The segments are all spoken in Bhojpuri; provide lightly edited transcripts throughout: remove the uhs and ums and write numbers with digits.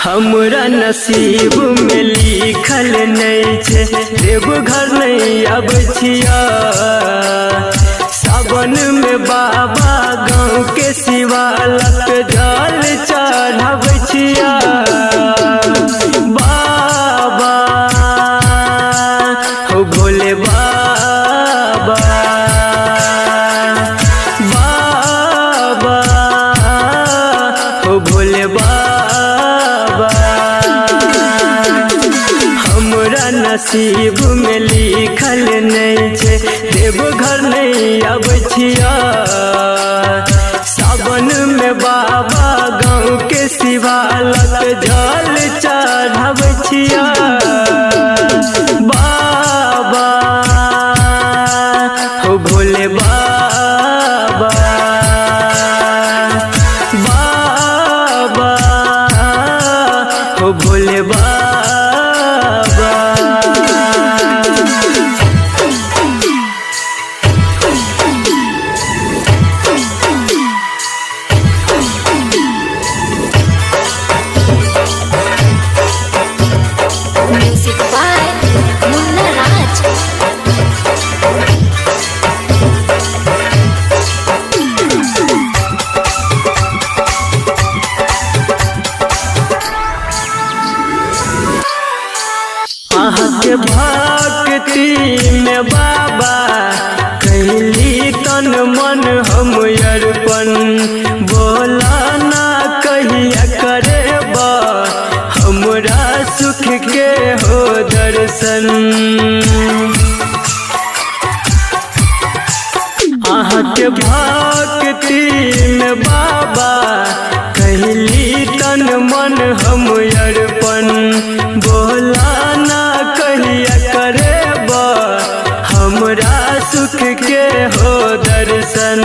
हमरा नसीब में लिखल नहीं छे देवघर नहीं अब छिया। सावन में बाबा गाँव के शिवालक जल चढ़ाब छिया। बाबा हो भोले बाबा, बाबा हो भोले बाबा। हमरा नसीब में लिखल नहीं छे देवघर नहीं अब छिया। सावन में बाबा गाँव के शिवालक जल चढ़ाब छिया। बाबा हो भोले बाबा, बाबा हो भोले बाबा। Music by Munna Raj. के भक्ति में बाबा कहली तन मन हम अर्पण। बोला ना कहिया करेबा हमरा सुख के हो दर्शन। के भक्ति में बाबा कहली तन मन हम अर्पण। बोला ना कहिया करेबा हमरा सुख के हो दर्शन।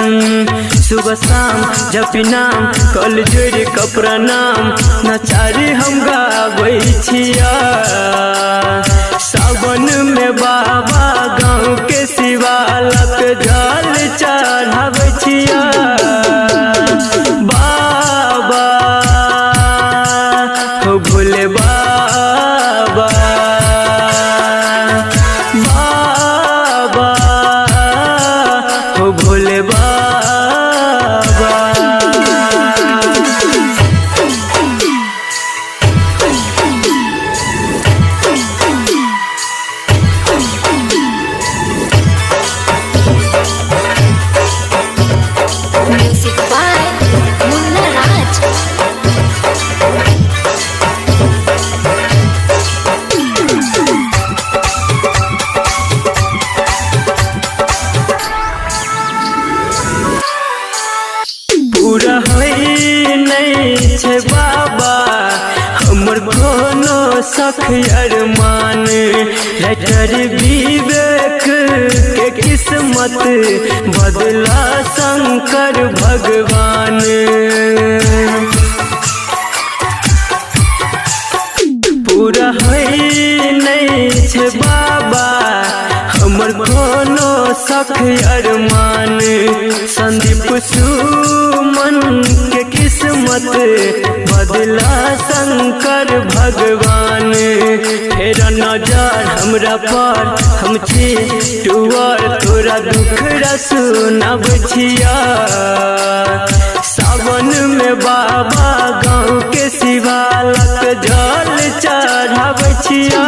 सुबह शाम जपी नाम कल जोड़ कपड़ा नाम नचारी हम गाबै छिया। सावन में बाबा गाँव के शिवालक जल चढ़ाब छिया। बाबा हो भोले बाबा, बाबा हो भोले बाबा। Music by Munna Raj. पूरा होई नहीं छे बाबा हमर कोनो सख अरमान। राइटर विवेक के किस्मत बदला शंकर भगवान। पूरा होई नहीं छे बाबा हमर कोनो सख अरमान। संदीप सुमन के किस्मत बदला शंकर भगवान। फेर नजर हमरा पर हम छी टुअर तोरा दुखड़ा सुनब छिया। सावन में बाबा गाँव के शिवालक जल चढ़ाब छिया।